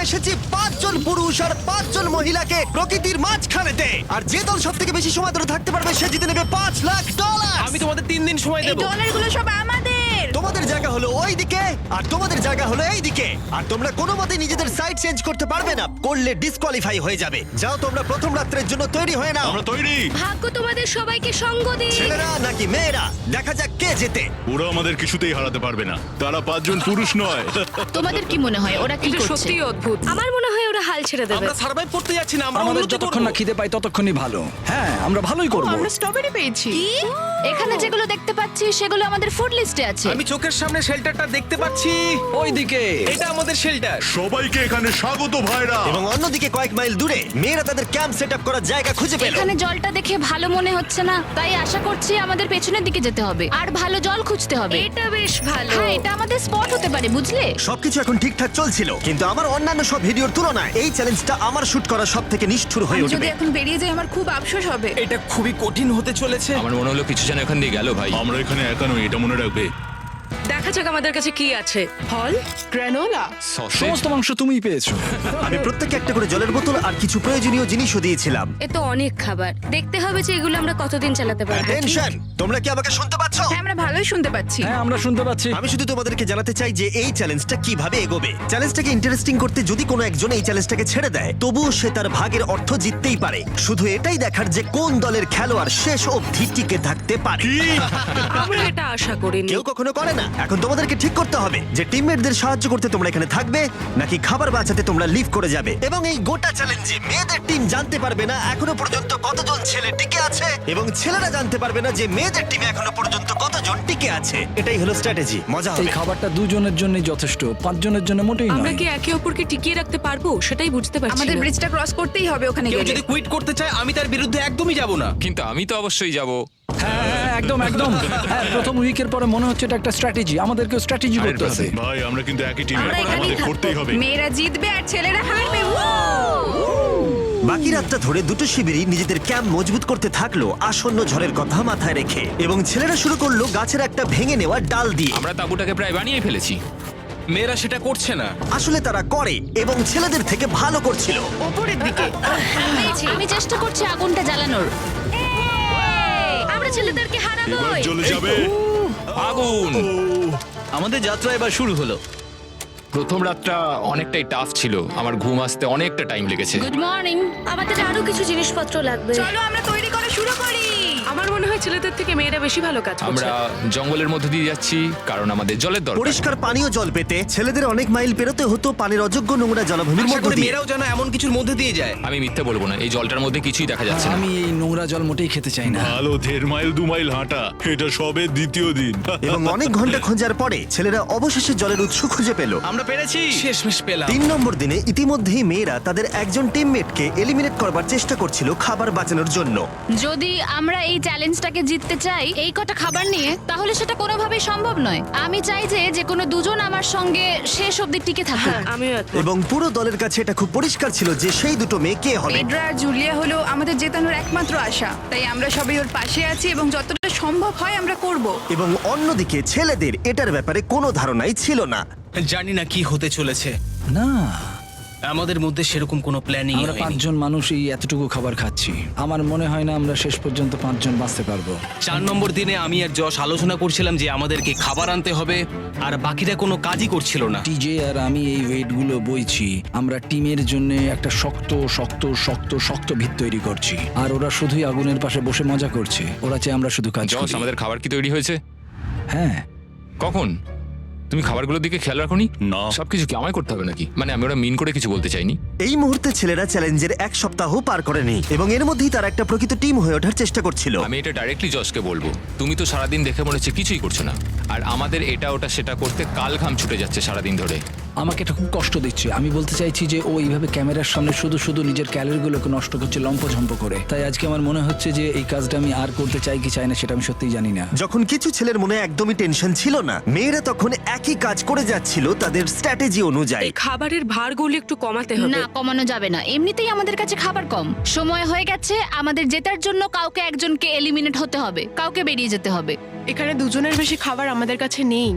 এসেছি 5 জন পুরুষ আর 5 জন মহিলাকে প্রকৃতির মাঝখানেতে, আর যে দল সব থেকে বেশি সময় ধরে থাকতে পারবে সে জিতে নেবে $5,00,000। আমি তোমাদের 3 দিন সময় এই দেবো। ডলারগুলো সব আমাদের। তোমাদের জায়গা হলো ওই দিকে আর তোমাদের জায়গা হলো এই দিকে, আর তোমরা কোনো মতে নিজেদের সাইড চেঞ্জ করতে পারবে না, করলে ডিসকোয়ালিফাই হয়ে যাবে। যাও তোমরা প্রথম রাত্রের জন্য তৈরি হয়ে নাও। আমরা তৈরি। ভাগ্য তোমাদের সবাইকে সঙ্গ দিই। ছেলেরা নাকি মেয়েরা, দেখা যাক কে জেতে। ওরা আমাদের কিছুতেই হারাতে পারবে না, তারা 5 জন পুরুষ নয়। তোমাদের কি মনে হয় ওরা কি এটা করছে? সত্যিই অদ্ভুত। আমার মনে হয় ওরা হাল ছেড়ে দেবে। আমরা সার্ভাইভ করতে যাচ্ছি না, আমরা আমাদের উন্নতি যতক্ষণ না করব। খিদে পাই ততক্ষণই ভালো। হ্যাঁ, আমরা ভালোই করব। আমরা স্ট্রবেরি পেয়েছি। কি? এখানে যেগুলো দেখতে পাচ্ছি সেগুলো আমাদের ফুড লিস্টে আছে। আমি চোখের সামনে শেল্টারটা দেখতে পাচ্ছি। ওইদিকে এটা আমাদের শেল্টার। সবাইকে এখানে স্বাগত ভাইরা। এবং অন্যদিকে কয়েক মাইল দূরে মেয়েরা তাদের ক্যাম্প সেট আপ করার জায়গা খুঁজে পেল। এখানে জলটা দেখে ভালো মনে হচ্ছে না, তাই আশা করছি আমাদের পেছনের দিকে যেতে হবে আর ভালো জল খুঁজতে হবে। এটা বেশ ভালো। হ্যাঁ, এটা আমাদের স্পট হতে পারে, বুঝলে? সবকিছু এখন ঠিকঠাক চলছিল, কিন্তু আমার অন্যান্য সব ভিডিওর তুলনায় এই চ্যালেঞ্জটা আমার শুট করা সব থেকে নিষ্ঠুর হয়ে আমি যদি উঠবে। এখন বেরিয়ে যাই আমার খুব আফসোস হবে। এটা খুবই কঠিন হতে চলেছে। আমার মনে হলো কিছু যেন এখান দিয়ে গেল ভাই। আমরা এখানে একা নই, এটা মনে রাখবে। দেখা যাক আমাদের কাছে কি আছে। ফল, গ্রানোলা। সসেজ। সমস্ত মাংস তুমিই পেয়েছো। আমি প্রত্যেককে একটা করে জলের বোতল আর কিছু প্রয়োজনীয় জিনিসও দিয়েছিলাম। এ তো অনেক খাবার, দেখতে হবে যে এগুলো আমরা কতদিন চালাতে পারবো। টেনশন, তোমরা কি আমাকে শুনতে পাচ্ছ? হ্যাঁ, আমরা ভালোই শুনতে পাচ্ছি। হ্যাঁ, আমরা শুনতে পাচ্ছি। আমি শুধু তোমাদেরকে জানাতে চাই যে এই চ্যালেঞ্জটা কিভাবে এগোবে। চ্যালেঞ্জটাকে ইন্টারেস্টিং করতে যদি কোনো একজন এই চ্যালেঞ্জটাকে ছেড়ে দেয়, তবুও সে তার ভাগের অর্থ জিততেই পারে। শুধু এটাই দেখার যে কোন দলের খেলোয়াড় শেষ অবধি টিকে থাকতে পারে। আমরা এটা আশা করিনি। কেউ কখনো করে না। এখন তোমাদেরকে ঠিক করতে হবে যে টিমমেটদের সাহায্য করতে তোমরা এখানে থাকবে নাকি খাবার বাঁচাতে তোমরা লিভ করে যাবে। এবং এই গোটা চ্যালেঞ্জে মেয়েদের টিম জানতে পারবে না এখনো পর্যন্ত কতজন ছেলে টিকে আছে, এবং ছেলেরা জানতে পারবে না যে মেয়েদের টিমে এখনো পর্যন্ত কতজন টিকে আছে। এটাই হলো স্ট্র্যাটেজি। মজা এই হবে। খাবারটা দুজনের জন্যই যথেষ্ট, 5 জনের জন্য মোটেই আমরা নয়। কি একে অপরকে টিকিয়ে রাখতে পারবো সেটাই বুঝতে পারছি আমাদের না। ব্রিজটা ক্রস করতেই হবে ওখানে কেউ গেলে। যদি কুইট করতে চায় আমি তার বিরুদ্ধে একদমই যাব না। কিন্তু আমি তো অবশ্যই যাব। হ্যাঁ, হ্যাঁ, একদম একদম। হ্যাঁ, প্রথম উইকের পরে মনে হচ্ছে এটা একটা স্ট্র্যাটেজি। আমাদেরকেও স্ট্র্যাটেজি করতে হবে। ভাই আমরা কিন্তু একই টিমে, আমরা এখানেই আমাদের থাকবো। করতেই হবে। মেয়েরা জিতবে আর ছেলেরা হারবে। বাকি রাতটা ধরে দুটো শিবিরই নিজেদের ক্যাম্প মজবুত করতে থাকলো আসন্ন ঝড়ের কথা মাথায় রেখে, এবং ছেলেরা শুরু করলো গাছের একটা ভেঙে নেওয়া ডাল দিয়ে। আমরা তাঁবুটাকে প্রায় বানিয়ে ফেলেছি। মেয়েরা সেটা করছে না। আসলে তারা করে এবং ছেলেদের থেকে ভালো করছিল। ওপরের দিকে। আমি চেষ্টা করছি আগুনটা জ্বালানোর। আমরা ছেলেদেরকে এবার হারাবোই। চলে যাবে। আগুন। আমাদের যাত্রা এবার শুরু হলো। প্রথম রাতটা অনেকটাই টাফ ছিল, আমার ঘুম আসতে অনেকটা টাইম লেগেছে। Good morning. আমাদের আরো কিছু জিনিসপত্র লাগবে। চলো আমরা তৈরি করা শুরু করি। আমার মনে হয় ছেলেদের থেকে মেয়েরা বেশি ভালো কাজ করছে। আমরা জঙ্গলের মধ্যে দিয়ে যাচ্ছি কারণ আমাদের জলের দরকার। পরিষ্কার পানীয় জল পেতে ছেলেদের অনেক মাইল পেরোতে হতো পানির অযোগ্য নোংরা জলাভূমির আশা মধ্য করি দিয়ে। মেয়েরাও যেন এমন কিছুর মধ্যে দিয়ে যায়। আমি মিথ্যে বলবো না, এই জলটার মধ্যে কিছুই দেখা যাচ্ছে না। আমি এই নোংরা জল মোটেই খেতে চাই না। ভালো 1.5 মাইল 2 মাইল হাঁটা, এটা সবে দ্বিতীয় দিন। এবং অনেক ঘন্টা খোঁজার পরে ছেলেরা অবশেষে জলের উৎস খুঁজে পেল। আমরা পেরেছি, শেষমেশ পেলাম। 3 নম্বর দিনে ইতিমধ্যেই মেয়েরা তাদের একজন টিমমেটকে এলিমিনেট করবার চেষ্টা করছিল খাবার বাঁচানোর জন্য। যদি আমরা এই চ্যালেঞ্জটাকে জিততে চাই এই কটা খাবার নিয়ে, তাহলে সেটা কোনোভাবেই সম্ভব নয়। আমি চাই যে কোনো দুজন আমার সঙ্গে শেষ অবধি টিকে থাকুক। আমিও একমত। এবং পুরো দলের কাছে এটা খুব পরিষ্কার ছিল যে সেই দুটো মেয়ে কে হবে। পেড্রা আর জুলিয়া হলো আমাদের জেতানোর একমাত্র আশা, তাই আমরা সবাই ওর পাশে আছি এবং যতটা সম্ভব হয় আমরা করব। এবং অন্যদিকে ছেলেদের এটার ব্যাপারে কোনো ধারণাই ছিল না। জানি না কি হতে চলেছে। না, আমাদের মধ্যে সেরকম কোনো প্ল্যানিং আমরা 5 জন মানুষ এই এতটুকু খাবার খাচ্ছি। আমার মনে হয় না আমরা শেষ পর্যন্ত 5 জন বাঁচতে পারবো। 4 নম্বর দিনে আমি আর যশ আলোচনা করছিলাম যে আমাদেরকে খাবার আনতে হবে, আর বাকিরা কোনো কাজই করছিল না। টিজে আর আমি এই ওয়েটগুলো বইছি। আমরা টিমের জন্য একটা শক্ত শক্ত শক্ত শক্ত ভিত তৈরি করছি, আর ওরা শুধুই আগুনের পাশে বসে মজা করছে। ওরা চাই আমরা শুধু কাজ জস, করি। আমাদের খাবার কি তৈরি হয়েছে? হ্যাঁ, কখন? তুমি খাবারগুলোর দিকে খেয়াল রাখোনি? না। সবকিছু কি আমায় করতে হবে নাকি? মানে আমি ওরা মিন করে কিছু বলতে চাইনি। এই মুহূর্তে ছেলেরা চ্যালেঞ্জের 1 সপ্তাহ পার করেনি এবং এর মধ্যেই তারা একটা প্রকৃত টিম হয়ে ওঠার চেষ্টা করছিল। আমি এটা ডাইরেক্টলি জসকে বলবো। তুমি তো সারাদিন দেখে মনে হচ্ছে কিছুই করছো না, আর আমাদের এটা ওটা সেটা করতে কাল ঘাম ছুটে যাচ্ছে সারাদিন ধরে। আমাকে এটা খুব কষ্ট দিচ্ছে। আমি বলতে চাইছি যে ও এইভাবে ক্যামেরার সামনে শুধু শুধু নিজের ক্যালোরিগুলোকে নষ্ট করছে লম্পঝম্প করে। তাই আজকে আমার মনে হচ্ছে যে এই কাজটা আমি আর করতে চাই কি চাই না সেটা আমি সত্যিই জানি না। যখন কিছু ছেলের মনে একদমই টেনশন ছিল না, মেয়েরা তখন একই কাজ করে যাচ্ছিল তাদের স্ট্র্যাটেজি অনুযায়ী। এই খাবারের ভারগুলো একটু কমাতে হবে। না, কমানো যাবে না। এমনিতেই আমাদের কাছে খাবার কম। সময় হয়ে গেছে, আমাদের জেতার জন্য কাউকে একজনকে এলিমিনেট হতে হবে, কাউকে বেরিয়ে যেতে হবে। এখানে দুজনের বেশি খাবার আমাদের কাছে নেই।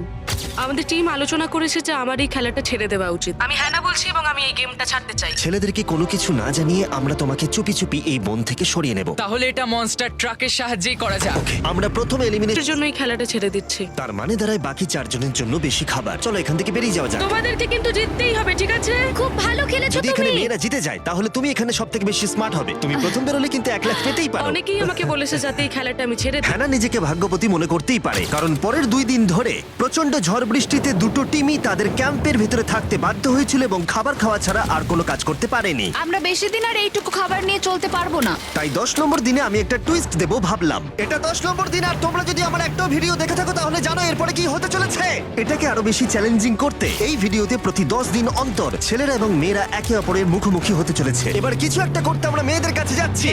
আমাদের টিম আলোচনা করেছে যে আমার এই খেলাটা ছেড়ে দেওয়া উচিত। আমি হ্যাঁ না বলছি এবং আমি এই গেমটা ছাড়তে চাই। ছেলেদেরকে কোনো কিছু না জানিয়ে আমরা তোমাকে চুপি চুপি এই বন থেকে সরিয়ে নেব। তাহলে এটা মনস্টার ট্রাকের সাহায্যেই করা যাক। আমরা প্রথম এলিমিনেট, এর জন্য এই খেলাটা ছেড়ে দিচ্ছি। তার মানে দাঁড়ায় বাকি 4 জনের জন্য বেশি খাবার। চলো এখান থেকে বেরিয়ে যাওয়া যাক। তোমাদেরকে কিন্তু জিততেই হবে, ঠিক আছে? খুব ভালো খেলেছো যদি এখানে তুমি। মেয়েরা জিতে যায় তাহলে তুমি এখানে সবথেকে বেশি স্মার্ট হবে। তুমি প্রথম বেরোলে কিন্তু 1 লাখ পেতেই পারো। অনেকেই আমাকে বলেছে যাতে এই খেলাটা আমি ছেড়ে দিই। হ্যানা নিজেকে ভাগ্যবতী মনে করতেই পারে, কারণ পরের 2 দিন ধরে প্রচন্ড ঝড় বৃষ্টিতে দুটো টিমই তাদের ক্যাম্পের ভিতরে থাকতে বাধ্য হয়েছিল এবং খাবার খাওয়া ছাড়া আর কোনো কাজ করতে পারেনি। আমরা বেশি দিন আর এইটুকু খাবার নিয়ে চলতে পারবো না। তাই 10 নম্বর দিনে আমি একটা টুইস্ট দেব ভাবলাম। এটা 10 নম্বর দিন, আর তোমরা যদি আমার একটা ভিডিও দেখে থাকো তাহলে জানো এরপরে কি হতে চলেছে। এটাকে আরো বেশি চ্যালেঞ্জিং করতে এই ভিডিওতে প্রতি 10 দিন অন্তর ছেলেরা এবং মেয়েরা একে অপরের মুখোমুখি হতে চলেছে। এবার কিছু একটা করতে আমরা মেয়েদের কাছে যাচ্ছি।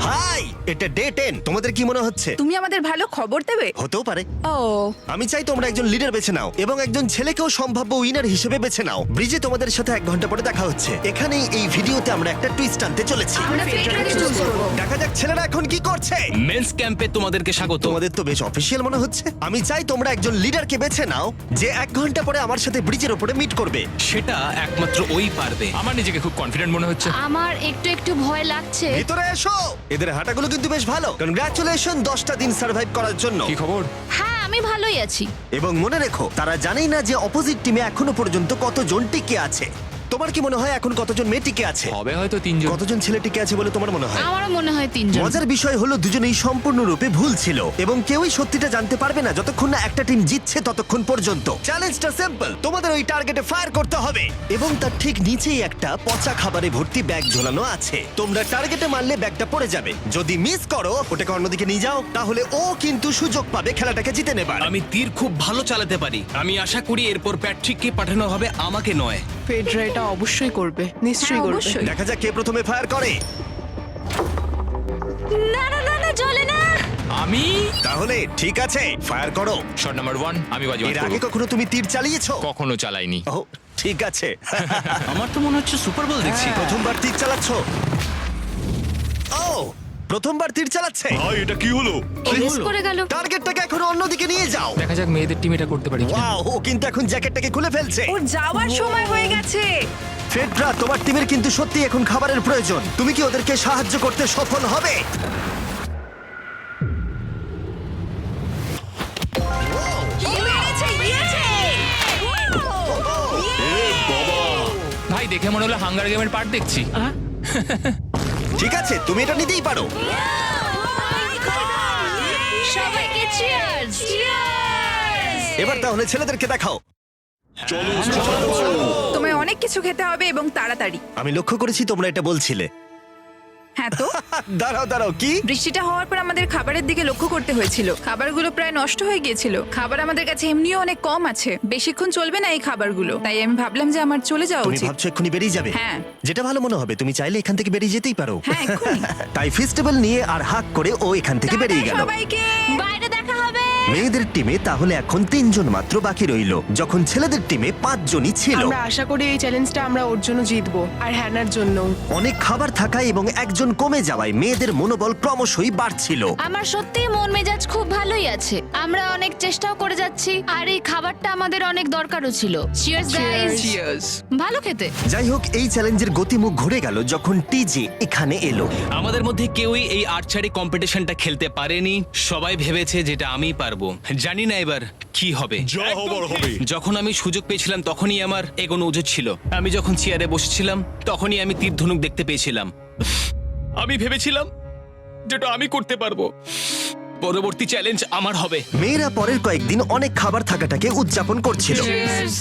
হাই, এটা ডে 10। তোমাদের কি মনে হচ্ছে? তুমি আমাদের ভালো খবর দেবে? হতেও পারে। ও, আমি চাই তোমরা একজন লিডার বেছে নাও এবং একজন ছেলেকেও সম্ভাব্য উইনার হিসেবে বেছে নাও। ব্রিজে তোমাদের সাথে 1 ঘন্টা পরে দেখা হচ্ছে। এখানেই এই ভিডিওতে আমরা একটা টুইস্ট আনতে চলেছি। আমরা ফেডরারকে চুজ করব। দেখা যাক ছেলেরা এখন কি করছে। মেন্স ক্যাম্পে তোমাদেরকে স্বাগত। তোমাদের তো বেশ অফিসিয়াল মনে হচ্ছে। আমি চাই তোমরা একজন লিডারকে বেছে নাও যে 1 ঘন্টা পরে আমার সাথে ব্রিজের উপরে মিট করবে। সেটা একমাত্র ওই পারবে। আমার নিজেকে খুব কনফিডেন্ট মনে হচ্ছে। আমার একটু একটু ভয় লাগছে। ভিতরে এসো। এদের হাঁটাগুলো কিন্তু বেশ ভালো। কনগ্রাচুলেশন 10টা দিন সার্ভাইভ করার জন্য। কি খবর? হ্যাঁ, আমি ভালোই আছি। এবং মনে রেখো, তারা জানেই না যে অপোজিট টিমে এখনো পর্যন্ত কতজন টিকে আছে। তোমার কি মনে হয় এখন কতজন মেয়ে টিকে আছে? হবে হয়তো 3 জন। কতজন ছেলে টিকে আছে বলে তোমার মনে হয়? আমারও মনে হয় 3 জন। মজার বিষয় হলো দুজনেই সম্পূর্ণরূপে ভুল ছিল এবং কেউই সত্যিটা জানতে পারবে না যতক্ষণ না একটা টিম জিতছে ততক্ষণ পর্যন্ত। চ্যালেঞ্জটা সিম্পল, তোমাদের ওই টার্গেটে ফায়ার করতে হবে এবং তার ঠিক নিচেই একটা পচা খাবারে ভর্তি ব্যাগ ঝোলানো আছে। তোমরা টার্গেটে মারলে ব্যাগটা পড়ে যাবে। যদি মিস করো, ওটাকে অন্যদিকে নিয়ে যাও, তাহলে ও কিন্তু সুযোগ পাবে খেলাটাকে জিতে নেবার। আমি তীর খুব ভালো চালাতে পারি। আমি আশা করি এরপর প্যাট্রিককে পাঠানো হবে, আমাকে নয়। ফেডরা এটা অবশ্যই করবে, নিশ্চয়ই হ্যাঁ, করবে। অবশ্যই। দেখা যাক কে প্রথমে ফায়ার করে। না না না না, চলে না। আমি তাহলে ঠিক আছে, ফায়ার করো। শট নাম্বার 1 আমি বাজিমাত এর আগে করব। কখনো তুমি তীর চালিয়েছো? কখনো চালাইনি। ও, ঠিক আছে। আমার তো মনে হচ্ছে সুপার বল দেখছি। প্রথমবার তীর চালাচ্ছ? ও, প্রথমবার তীর চালাচ্ছে। ভাই এটা কি হলো? মিস করে গেল। টার্গেটটাকে এখন অন্যদিকে নিয়ে যাও। দেখা যাক মেয়েদের টিম এটা করতে পারে কিনা। ওয়াও, ও কিন্তু এখন জ্যাকেটটাকে খুলে ফেলছে। ওর যাওয়ার সময় হয়ে গেছে। ফেডরা, তোমার টিমের কিন্তু সত্যি এখন খাবারের প্রয়োজন। তুমি কি ওদেরকে সাহায্য করতে সফল হবে? ভাই দেখে মনে হলো হাঙ্গার গেমের পার্ট দেখছি। ঠিক আছে, তুমি এটা নিতেই পারো। সবাইকে চিয়ার্স। চিয়ার্স। এবার তাহলে ছেলেদেরকে দেখাও। তোমায় অনেক কিছু খেতে হবে এবং তাড়াতাড়ি। আমি লক্ষ্য করেছি তোমরা এটা বলছিলে। হ্যাঁ তো, দাঁড়াও দাঁড়াও, কি? বৃষ্টিটা হওয়ার পর আমাদের খাবারের দিকে লক্ষ্য করতে হয়েছিল। খাবারগুলো প্রায় নষ্ট হয়ে গিয়েছিল। খাবার আমাদের কাছে এমনিও অনেক কম আছে, বেশিক্ষণ চলবে না এই খাবারগুলো। তাই আমি ভাবলাম যে আমার চলে যাওয়া তুমি উচিত। ভাবছো এক্ষুনি বেরিয়ে যাবে? হ্যাঁ। যেটা ভালো মনে হবে। তুমি চাইলে এখান থেকে বেরিয়ে যেতেই পারো। হ্যাঁ, এক্ষুনি। তাই ফেস্টিভ্যাল নিয়ে আর হাক করে ও এখান থেকে বেরিয়ে টাটা গেল। সবাইকে। বাইরে দেখা হবে। মেয়েদের টিমে তাহলে এখন 3 জন মাত্র বাকি রইল, যখন ছেলেদের টিমে 5 জনই ছিল। আমরা আশা করি এই চ্যালেঞ্জটা আমরা ওর জন্য জিতবো, আর হ্যানার জন্য। অনেক খাবার থাকায় এবং একজন কমে যাওয়ায় মেয়েদের মনোবল ক্রমশই বাড়ছিল। আমার সত্যিই মন মেজাজ খুব ভালোই আছে। আমরা অনেক চেষ্টাও করে যাচ্ছি আর এই খাবারটা আমাদের অনেক দরকারও ছিল। Cheers guys. চিয়ার্স। ভালো খেতে। যাই হোক, এই চ্যালেঞ্জের গতিমুখ ঘুরে গেল যখন টিজে এখানে এলো। আমাদের মধ্যে কেউই এই আর্চারি কম্পিটিশনটা খেলতে পারেনি। সবাই ভেবেছে যেটা আমিই পারবো। জানি না এবার কি হবে। যা হবার হবে। যখন আমি সুযোগ পেয়েছিলাম তখনই আমার এগোনো উচিত ছিল। আমি যখন চেয়ারে বসেছিলাম তখনই আমি তীর ধনুক দেখতে পেয়েছিলাম। আমি ভেবেছিলাম যেটা আমি করতে পারবো। পরবর্তী চ্যালেঞ্জ আমার হবে। মেয়েরা পরের কয়েকদিন অনেক খাবার থাকাটাকে উদযাপন করছিল,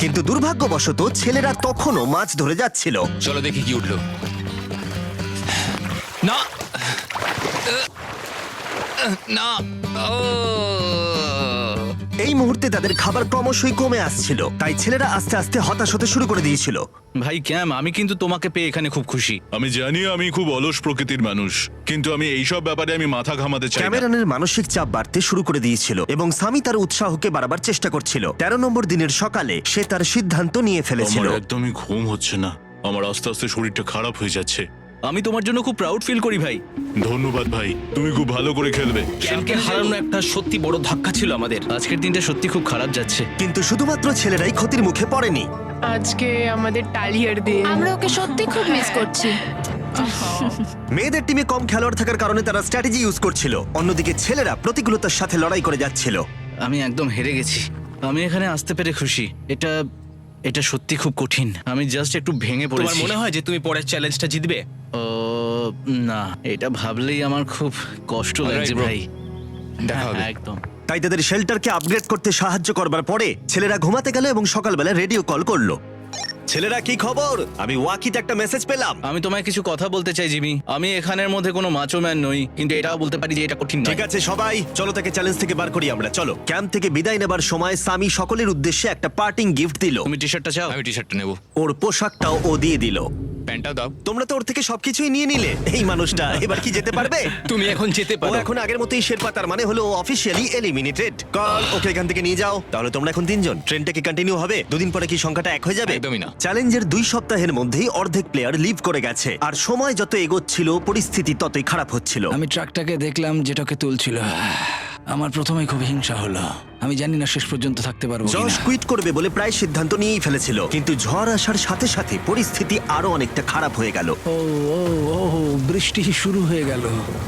কিন্তু দুর্ভাগ্যবশত ছেলেরা তখনও মাছ ধরে যাচ্ছিল। চলো দেখি কি উঠলো। না না ও এই মুহূর্তে তাদের খাবার ক্রমশই কমে আসছিল, তাই ছেলেরা আস্তে আস্তে হতাশ হতে শুরু করে দিয়েছিল। ভাই ক্যাম, আমি কিন্তু তোমাকে পেয়ে এখানে খুব খুশি। আমি জানি আমি খুব অলস প্রকৃতির মানুষ, কিন্তু আমি এইসব ব্যাপারে আমি মাথা ঘামাতে চাই না। ক্যামেরনের মানসিক চাপ বাড়তে শুরু করে দিয়েছিল এবং সামি তার উৎসাহকে বাড়াবার চেষ্টা করছিল। 13 নম্বর দিনের সকালে সে তার সিদ্ধান্ত নিয়ে ফেলেছিল। আমার একদমই ঘুম হচ্ছে না। আমার আস্তে আস্তে শরীরটা খারাপ হয়ে যাচ্ছে। আমি তোমার জন্য খুব প্রাউড ফিল করি ভাই। ধন্যবাদ ভাই, তুমি খুব ভালো করে খেলবে। ক্যামকে হারানো একটা সত্যি বড় ধাক্কা ছিল আমাদের। আজকের দিনটা সত্যি খুব খারাপ যাচ্ছে। কিন্তু শুধুমাত্র ছেলেরাই ক্ষতির মুখে পড়েনি। আজকে আমাদের টালিয়ার দিন। আমরা ওকে সত্যি খুব মিস করছি। মেয়েদের টিমে কম খেলোয়াড় থাকার কারণে তারা স্ট্র্যাটেজি ইউজ করছিল, অন্যদিকে ছেলেরা প্রতিকূলতার সাথে লড়াই করে যাচ্ছিল। আমি একদম হেরে গেছি। আমি এখানে আসতে পেরে খুশি। এটা সত্যি খুব কঠিন। আমি জাস্ট একটু ভেঙে তোমার পড়েছি। মনে হয় যে তুমি পরের চ্যালেঞ্জটা জিতবে? ও না, এটা ভাবলেই আমার খুব কষ্ট লাগছে Alright, bro. ভাই। দেখা হবে। হ্যাঁ, একদম। তাই তাদের শেল্টারকে আপগ্রেড করতে সাহায্য করবার পরে ছেলেরা ঘুমাতে গেল এবং সকালবেলা রেডিও কল করলো। ছেলেরা, কি খবর? আমি ওয়াকিতে একটা মেসেজ পেলাম। আমি তোমায় কিছু কথা বলতে চাই জিমি। আমি এখানের মধ্যে কোনো মাচো ম্যান নই, কিন্তু এটাও বলতে পারি যে এটা কঠিন নয়। ঠিক আছে সবাই, চলো তাকে চ্যালেঞ্জ থেকে বার করি আমরা। চলো। ক্যাম্প থেকে বিদায় নেবার সময় সামি সকলের উদ্দেশ্যে একটা পার্টিং গিফট দিল। তুমি টি শার্টটা চাও? আমি টি শার্টটা নেবো, ওর পোশাকটাও ও দিয়ে দিল। প্যান্টটাও দাও। তোমরা তো ওর থেকে সবকিছুই নিয়ে নিলে। এই মানুষটা এবার কি যেতে পারবে? তুমি এখন যেতে ও পারো। এখন আগের মতোই শেরপা, তার মানে হলো অফিসিয়ালি এলিমিনেটেড। কল ওকে এখান থেকে নিয়ে যাও। তাহলে তোমরা এখন 3 জন। ট্রেনটা কি কন্টিনিউ হবে? দুদিন পরে কি সংখ্যাটা 1 হয়ে যাবে? একদমই না। চ্যালেঞ্জের 2 সপ্তাহের মধ্যেই অর্ধেক প্লেয়ার লিভ করে গেছে, আর সময় যত এগোচ্ছিল পরিস্থিতি ততই খারাপ হচ্ছিল। আমি ট্রাকটাকে দেখলাম যেটাকে তুলছিল। আমার প্রথমেই খুব হিংসা হলো। আমি জানি না শেষ পর্যন্ত থাকতে পারবো জশ কিনা। কুইট করবে বলে প্রায় সিদ্ধান্ত নিয়েই ফেলেছিল, কিন্তু ঝড় আসার সাথে সাথে পরিস্থিতি আরো অনেকটা খারাপ হয়ে গেল। ও ও ও বৃষ্টি শুরু হয়ে গেল।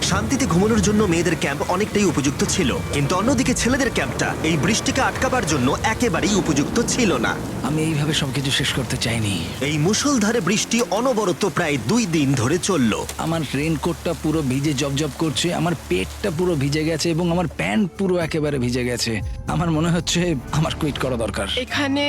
শান্তিতে ঘুমানোর জন্য মেয়েদের ক্যাম্প অনেকটাই উপযুক্ত ছিল, কিন্তু অন্যদিকে ছেলেদের ক্যাম্পটা এই বৃষ্টিকে আটকাবার জন্য একেবারেই উপযুক্ত ছিল না। আমি এইভাবে সবকিছু শেষ করতে চাইনি। এই মুষলধারে বৃষ্টি অনবরত প্রায় 2 দিন ধরে চলল। আমার রেইনকোটটা পুরো ভিজে জবজব করছে, আমার পেটটা পুরো ভিজে গেছে এবং আমার প্যান্ট পুরো একেবারে ভিজে গেছে। আমার মনে হচ্ছে আমার কুইট করা দরকার। এখানে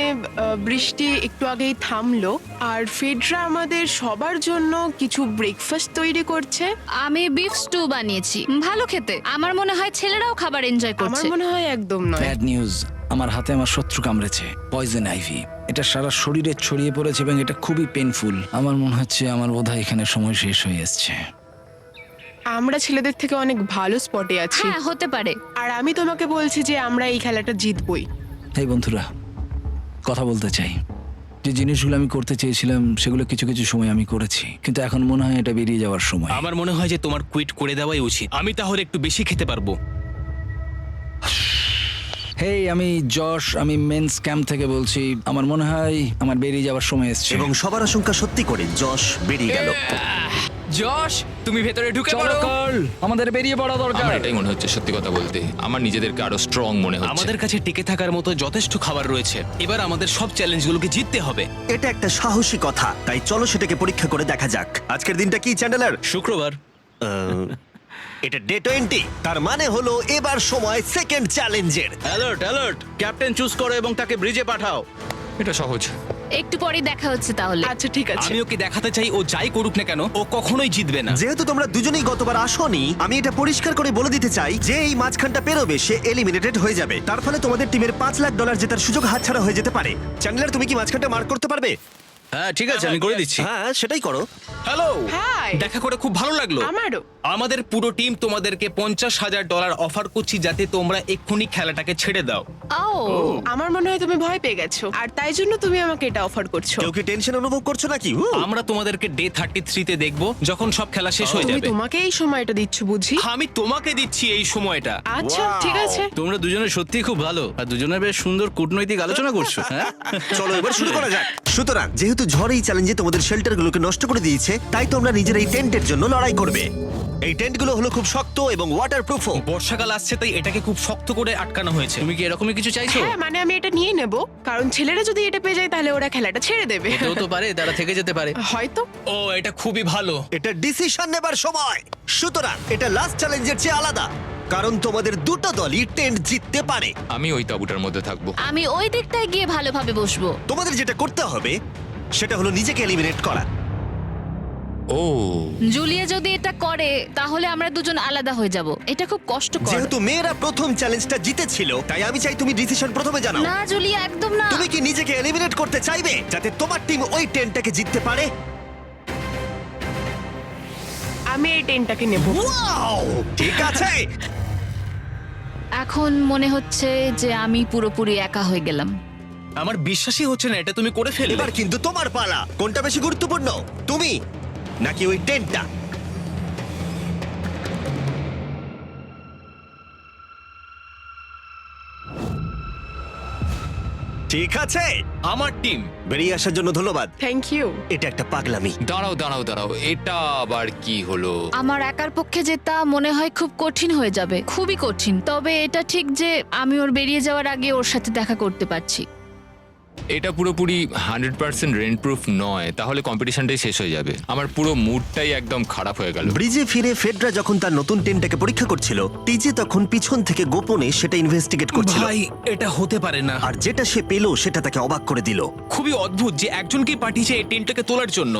বৃষ্টি একটু আগেই থামলো, আর ফেডরা আমাদের সবার জন্য কিছু ব্রেকফাস্ট তৈরি করছে। আমি বিফ স্টু বানিয়েছি, ভালো খেতে। আমার মনে হয় ছেলেরাও খাবার এনজয় আমার করছে। মনে হয় একদম নয়। ব্যাড নিউজ, আমার হাতে আমার শত্রু কামড়েছে, পয়জন আইভি। এটা সারা শরীরে ছড়িয়ে পড়েছে এবং এটা খুবই পেইনফুল। আমার মনে হচ্ছে আমার বোধহয় এখানে সময় শেষ হয়ে এসছে। আমরা ছেলেদের থেকে অনেক ভালো স্পটে আছি, হ্যাঁ, হতে পারে। আর আমি তোমাকে বলছি যে আমরা এই খেলাটা জিতবই। এই বন্ধুরা, কথা বলতে চাই। যে জিনিসগুলো আমি করতে চেয়েছিলাম সেগুলো কিছু কিছু সময় আমি করেছি, কিন্তু এখন মনে হয় এটা বেরিয়ে যাওয়ার সময়। আমার মনে হয় যে তোমার কুইট করে দেওয়াই উচিত। আমি তাহলে একটু বেশি খেতে পারবো। হেই, আমি যশ, আমি মেন্স ক্যাম্প থেকে বলছি। আমার মনে হয় আমার বেরিয়ে যাওয়ার সময় এসছে। এবং সবার আশঙ্কা সত্যি করে যশ বেরিয়ে গেল। যশ, তুমি ভেতরে ঢুকে চলো পড়ো। কার্ল, আমাদের বেরিয়ে পড়া দরকার। আমার এটাই মনে হচ্ছে, সত্যি কথা বলতে আমার নিজেদেরকে আরো স্ট্রং মনে হচ্ছে। আমাদের কাছে টিকে থাকার মতো যথেষ্ট খাবার রয়েছে। এবার আমাদের সব চ্যালেঞ্জগুলোকে জিততে হবে। এটা একটা সাহসী কথা, তাই চলো সেটাকে পরীক্ষা করে দেখা যাক। আজকের দিনটা কি চ্যান্ডেলার? শুক্রবার। এটা ডে 20, তার মানে হলো এবার সময় সেকেন্ড চ্যালেঞ্জের। অ্যালার্ট অ্যালার্ট, ক্যাপ্টেন চুজ করো এবং তাকে ব্রিজে পাঠাও। এটা সহজ। একটু পরে দেখা হচ্ছে তাহলে। আচ্ছা ঠিক আছে। আমি ওকে দেখাতে চাই ও যাই করুক না কেন, ও কখনোই জিতবে না। যেহেতু তোমরা দুজনেই গতবার আসোনি, আমি এটা পরিষ্কার করে বলে দিতে চাই যে এই মাঝখানটা পেরোবে সে এলিমিনেটেড হয়ে যাবে। তার ফলে তোমাদের টিমের $5,00,000 জেতার সুযোগ হাতছাড়া হয়ে যেতে পারে। চ্যান্ডেলার, তুমি কি মাঝখানটা মার্ক করতে পারবে? হ্যাঁ ঠিক আছে, আমি করে দিচ্ছি। হ্যাঁ, সেটাই করো। Hello, hi. দেখা করে খুব ভালো লাগলো। আমারও। আমাদের পুরো টিম তোমাদেরকে $50,000 অফার করছি যাতে তোমরা এক্ষুনি খেলাটাকে ছেড়ে দাও। ও, আমার মনে হয় তুমি ভয় পেয়ে গেছো, আর তাই জন্য তুমি আমাকে এটা অফার করছো। কেউ কি টেনশন অনুভব করছো নাকি? আমরা তোমাদেরকে ডে 33-তে দেখবো, যখন সব খেলা শেষ হয়ে তুমি যাবে। তোমাকে এই সময়টা দিচ্ছ বুঝি? আমি তোমাকে দিচ্ছি এই সময়টা। আচ্ছা ঠিক আছে। তোমরা দুজনে সত্যি খুব ভালো, আর দুজনে বেশ সুন্দর কূটনৈতিক আলোচনা করছো। হ্যাঁ, চলো এবার শুরু করা যাক। সুতরাং যেহেতু ঝড় এই চ্যালেঞ্জে তোমাদের শেল্টারগুলোকে নষ্ট করে দিয়েছে, তাই তোমরা নিজের এই টেন্টের জন্য লড়াই করবে। এই টেন্টগুলো হলো খুব শক্ত এবং ওয়াটারপ্রুফও। বর্ষাকাল আসছে তাই এটাকে খুব শক্ত করে আটকানো হয়েছে। তুমি কি এরকমই কিছু চাইছো? হ্যাঁ, মানে আমি এটা নিয়ে নেব, কারণ ছেলেরা যদি এটা পেয়ে যায় তাহলে ওরা খেলাটা ছেড়ে দেবে। এটাও তো পারে, তারা থেকে যেতে পারে। হয়তো। ও, এটা খুবই ভালো। এটা ডিসিশন নেবার সময়। সুতরাং এটা লাস্ট চ্যালেঞ্জের চেয়ে আলাদা, কারণ তোমাদের দুটো দলই টেন্ট জিততে পারে। আমি ওই তাঁবুটার মধ্যে থাকবো। আমি ওই দিকটায় গিয়ে ভালোভাবে বসবো। তোমাদের যেটা করতে হবে সেটা হলো নিজেকে এলিমিনেট করা। ও, জুলিয়া যদি এটা করে তাহলে আমরা দুজন আলাদা হয়ে যাব। এটা খুব কষ্টকর। যেহেতু মেয়েরা প্রথম চ্যালেঞ্জটা জিতেছিল, তাই আমি চাই তুমি ডিসিশন প্রথমে জানাও। না জুলিয়া, একদম না। তুমি কি নিজেকে এলিমিনেট করতে চাইবে যাতে তোমার টিম ওই টেন্টটাকে জিততে পারে? আমি এই টেনটাকে নেব। ওয়াও, ঠিক আছে। এখন মনে হচ্ছে যে আমি পুরোপুরি একা হয়ে গেলাম। আমার বিশ্বাসই হচ্ছে না এটা তুমি করে ফেললে। এবার কিন্তু তোমার পালা। কোনটা বেশি গুরুত্বপূর্ণ, তুমি নাকি ওই টেন্টটা? ঠিক আছে, আমার টিম। বেরিয়ে আসার জন্য ধন্যবাদ। Thank you. এটা একটা পাগলামি। দাঁড়াও দাঁড়াও দাঁড়াও, এটা আবার কি হলো? আমার একার পক্ষে জেতা মনে হয় খুব কঠিন হয়ে যাবে, খুবই কঠিন। তবে এটা ঠিক যে আমি ওর বেরিয়ে যাওয়ার আগে ওর সাথে দেখা করতে পারছি। এটা পুরোপুরি 100% রেন্ট প্রুফ নয়, তাহলে কম্পিটিশনটাই শেষ হয়ে যাবে। আমার পুরো মুডটাই একদম খারাপ হয়ে গেল। ব্রিজে ফিরে ফেডরা যখন তার নতুন টেন্টটাকে পরীক্ষা করছিল, টিজে তখন পিছন থেকে গোপনে সেটা ইনভেস্টিগেট করছিল। ভাই এটা হতে পারে না। আর যেটা সে পেল সেটা তাকে অবাক করে দিল। খুবই অদ্ভুত যে একজনকে পাঠিয়েছে এই টেন্টটাকে তোলার জন্য।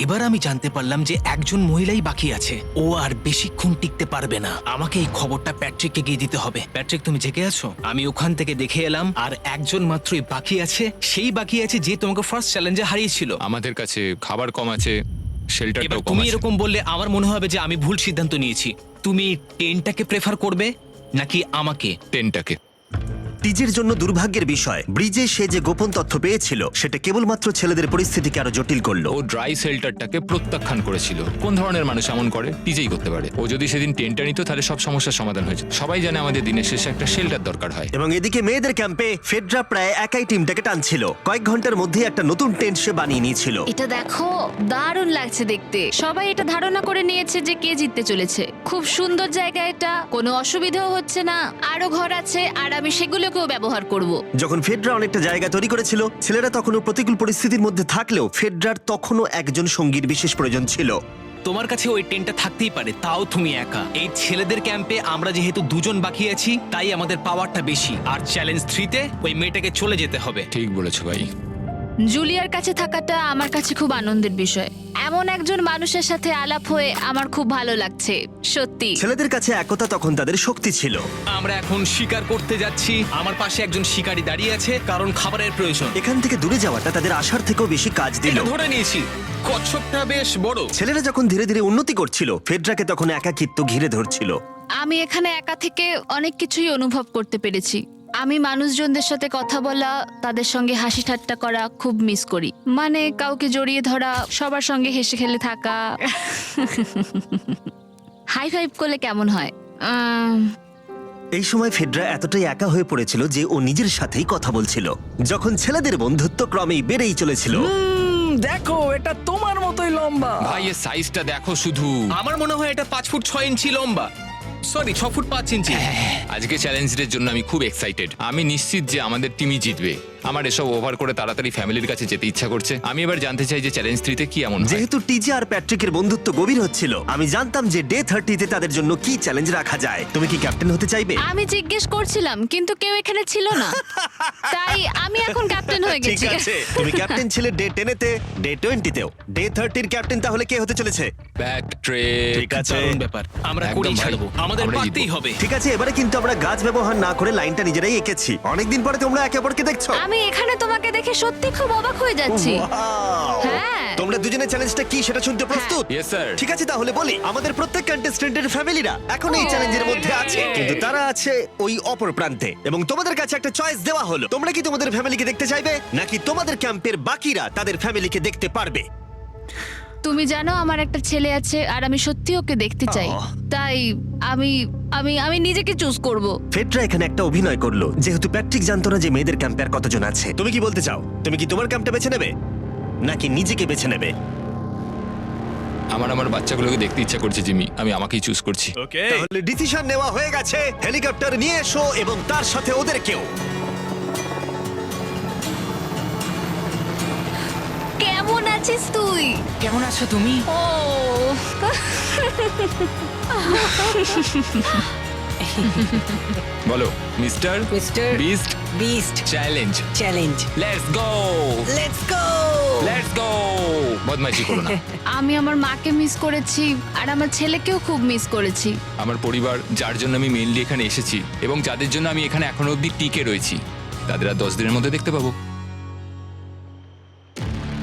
এবার আমি জানতে পারলাম যে একজন মহিলাই বাকি আছে। ও আর বেশিক্ষণ টিকতে পারবে না। আমাকে এই খবরটা প্যাট্রিককে গিয়ে দিতে হবে। প্যাট্রিক, তুমি জেগে আছো? আমি ওখান থেকে দেখে এলাম আর একজন মাত্রই বাকি আছে। সেই বাকি আছে যে তোমাকে ফার্স্ট চ্যালেঞ্জে হারিয়েছিল। আমাদের কাছে খাবার কম আছে, এবার শেল্টারটাও কম তুমি আছে। এরকম বললে আমার মনে হবে যে আমি ভুল সিদ্ধান্ত নিয়েছি। তুমি টেন্টটাকে প্রেফার করবে নাকি আমাকে? টেনটাকে। টিজের জন্য দুর্ভাগ্যের বিষয়, ব্রিজে সে যে গোপন তথ্য পেয়েছিল সেটা কেবলমাত্র ছেলেদের পরিস্থিতিকে আরো জটিল করলো। ও ড্রাই শেল্টারটাকে প্রত্যাখ্যান করেছিল। কোন ধরনের মানুষ এমন করে? টিজেই করতে পারে। ও যদি সেদিন টেন্টটা নিত তাহলে সব সমস্যার সমাধান হয়েছে। সবাই জানে আমাদের দিনের শেষে একটা শেল্টার দরকার হয়। এবং এদিকে মেয়েদের ক্যাম্পে ফেডরা প্রায় একাই টিমটাকে টানছিল। কয়েক ঘন্টার মধ্যে একটা নতুন টেন্ট সে বানিয়ে নিয়েছিল। এটা দেখো, দারুণ লাগছে দেখতে। সবাই এটা ধারণা করে নিয়েছে যে কে জিততে চলেছে। খুব সুন্দর জায়গা এটা, কোনো অসুবিধাও হচ্ছে না। আরো ঘর আছে আর আমি সেগুলোকেও ব্যবহার করব। যখন ফেডরা অনেকটা জায়গা তৈরি করেছিল, ছেলেরা তখনও প্রতিকূল পরিস্থিতির মধ্যে থাকলেও ফেডরার তখনও একজন সঙ্গীর বিশেষ প্রয়োজন ছিল। তোমার কাছে ওই টেন্টটা থাকতেই পারে, তাও তুমি একা। এই ছেলেদের ক্যাম্পে আমরা যেহেতু দুজন বাকি আছি, তাই আমাদের পাওয়ারটা বেশি। আর চ্যালেঞ্জ 3-তে ওই মেয়েটাকে চলে যেতে হবে। ঠিক বলেছো ভাই। জুলিয়ার কাছে থাকাটা আমার কাছে খুব আনন্দের বিষয়। এমন একজন মানুষের সাথে আলাপ হয়ে আমার খুব ভালো লাগছে, সত্যি। ছেলেদের কাছে একতা তখন তাদের শক্তি ছিল। আমরা এখন শিকার করতে যাচ্ছি। আমার পাশে একজন শিকারী দাঁড়িয়ে আছে, কারণ খাবারের প্রয়োজন। এখান থেকে দূরে যাওয়াটা তাদের আশার থেকেও বেশি কাজ দিল। এটা ধরে নিয়েছি। কচ্ছপটা বেশ বড়। ছেলেরা যখন ধীরে ধীরে উন্নতি করছিল, ফেডরাকে তখন একাকিত্ব ঘিরে ধরছিল। আমি এখানে একা থেকে অনেক কিছুই অনুভব করতে পেরেছি। আমি মানুষজনদের সাথে কথা বলা, তাদের সঙ্গে হাসি ঠাট্টা করা খুব মিস করি। মানে কাউকে জড়িয়ে ধরা, সবার সঙ্গে হেসে খেলে থাকা। হাই ফাইভ করলে কেমন হয়? এই সময় ফেডরা এতটাই একা হয়ে পড়েছিল যে ও নিজের সাথেই কথা বলছিল। যখন ছেলেদের বন্ধুত্ব ক্রমেই বেড়েই চলেছিল, দেখো, এটা তোমার মতোই লম্বা। ভাই এর সাইজটা দেখো শুধু। আমার মনে হয় এটা 5 ফুট 6 ইঞ্চি লম্বা। সরি, 6 ফুট 5 ইঞ্চি। আজকে চ্যালেঞ্জের জন্য আমি খুব এক্সাইটেড। আমি নিশ্চিত যে আমাদের টিমই জিতবে। আমার এসব ওভার করে তাড়াতাড়ি ফ্যামিলির কাছে যেতে ইচ্ছা করছে। আমি এবার জানতে চাই যে চ্যালেঞ্জ 3-তে কি এমন হয়। যেহেতু টিজে আর প্যাট্রিকের বন্ধুত্ব গভীর হচ্ছিল, আমি জানতাম যে ডে 30-তে তাদের জন্য কি চ্যালেঞ্জ রাখা যায়। তুমি কি ক্যাপ্টেন হতে চাইবে? আমি জিজ্ঞেস করছিলাম, কিন্তু কেউ এখানে ছিল না, তাই আমি এখন ক্যাপ্টেন হয়ে ঠিক গেছি। আছে, তুমি ক্যাপ্টেন ছিলে ডে 10-তে, ডে 20-তেও। ডে 30-র ক্যাপ্টেন তাহলে কে হতে চলেছে? প্যাট্রিক। ঠিক আছে, দারুণ ব্যাপার। আমরা একদম করেই ভাই। ছাড়বো। আমাদের আমরা পারতেই জিতবো। হবে। ঠিক আছে। এবারে কিন্তু আমরা গাছ ব্যবহার না করে লাইনটা নিজেরাই এঁকেছি। অনেকদিন পরে তোমরা একে অপরকে দেখছো। আমি এখানে তোমাকে দেখে সত্যি খুব অবাক হয়ে যাচ্ছি। Wow! হ্যাঁ। তোমরা দুজনের চ্যালেঞ্জটা কি সেটা শুনতে প্রস্তুত? Yes, sir. ঠিক আছে, তাহলে বলি, আমাদের প্রত্যেক কন্টেস্টেন্টের ফ্যামিলিরা এখন এই চ্যালেঞ্জের মধ্যে আছে, কিন্তু তারা আছে ওই অপর প্রান্তে। এবং তোমাদের কাছে একটা চয়েস দেওয়া হলো, তোমরা কি তোমাদের ফ্যামিলিকে দেখতে চাইবে নাকি তোমাদের ক্যাম্পের বাকিরা তাদের ফ্যামিলিকে দেখতে পারবে? তুমি জানো আমার একটা ছেলে আছে আর আমি সত্যি ওকে দেখতে চাই। তাই আমি আমি আমি নিজেকে চুজ করব। ফেডরা এখানে একটা অভিনয় করলো, যেহেতু প্যাট্রিক জানতো না যে মেয়েদের ক্যাম্পে আর কতজন আছে। তুমি কি বলতে চাও? তুমি কি তোমার ক্যাম্পটা বেছে নেবে নাকি নিজেকে বেছে নেবে? আমার বাচ্চাগুলোকে দেখতে ইচ্ছা করছে জিমি। আমি আমাকেই চুজ করছি। তাহলে ডিসিশন নেওয়া হয়ে গেছে। হেলিকপ্টার নিয়ে এসো এবং তার সাথে ওদেরকেও। কেমন আছিস তুই? কেমন আছো তুমি? ও বলো mister mister beast beast challenge. Challenge. Let's go, let's go. Let's go. বদমাইশি করো না। আমি আমার মাকে মিস করেছি আর আমার ছেলেকেও খুব মিস করেছি। আমার পরিবার, যার জন্য আমি মেইনলি এখানে এসেছি এবং যাদের জন্য আমি এখানে এখনো অবধি টিকে রয়েছি, তাদের আর 10 দিনের মধ্যে দেখতে পাবো।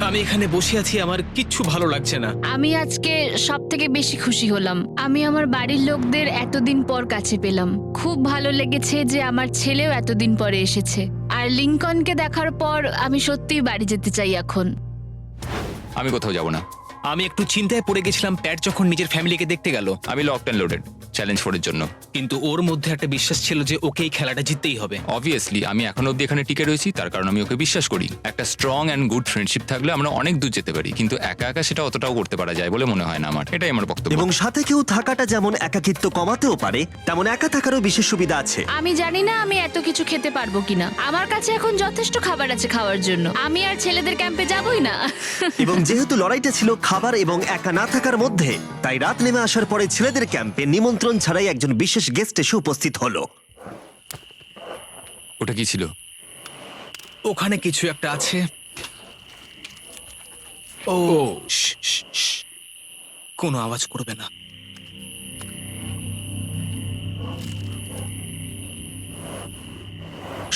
আমি এখানে বসে আছি, আমার কিচ্ছু ভালো লাগছে না। আমি আজকে সবথেকে বেশি খুশি হলাম। আমি আমার বাড়ির লোকদের এতদিন পর কাছে পেলাম। খুব ভালো লেগেছে যে আমার ছেলেও এতদিন পরে এসেছে। আর লিংকনকে দেখার পর আমি সত্যিই বাড়ি যেতে চাই এখন। আমি কোথাও যাব না। আমি একটু চিন্তায় পড়ে গেছিলাম প্যাট যখন নিজের ফ্যামিলিকে দেখতে গেল, আমি লকড অ্যান্ড লোডেড চ্যালেঞ্জ 4 এর জন্য। কিন্তু ওর মধ্যে একটা বিশ্বাস ছিল যে ওকে এই খেলাটা জিততেই হবে। অবভিয়াসলি আমি এখনো অব্দি এখানে টিকে রয়েছি, তার কারণ আমি ওকে বিশ্বাস করি। একটা স্ট্রং অ্যান্ড গুড ফ্রেন্ডশিপ থাকলে আমরা অনেক দূর যেতে পারি, কিন্তু একা একা সেটা অতটাও করতে পারা যায় বলে মনে হয় না আমার। এটাই আমার বক্তব্য। এবং সাথে কেউ থাকাটা যেমন একাকিত্ব কমাতেও পারে, তেমন একা থাকারও বিশেষ সুবিধা আছে। আমি জানি না আমি এত কিছু খেতে পারবো কিনা। আমার কাছে এখন যথেষ্ট খাবার আছে খাওয়ার জন্য। আমি আর ছেলেদের ক্যাম্পে যাবই না। এবং যেহেতু লড়াইটা ছিল খাবার এবং একা না থাকার মধ্যে, তাই রাত নেমে আসার পরে ছেলেদের ক্যাম্পে নিমন্ত্রণ ছাড়াই একজন বিশেষ গেস্ট এসে উপস্থিত হলো। ওটা কি ছিল? ওখানে কিছু একটা আছে। ও শ্, শ্, শ্। কোনো আওয়াজ করবে না।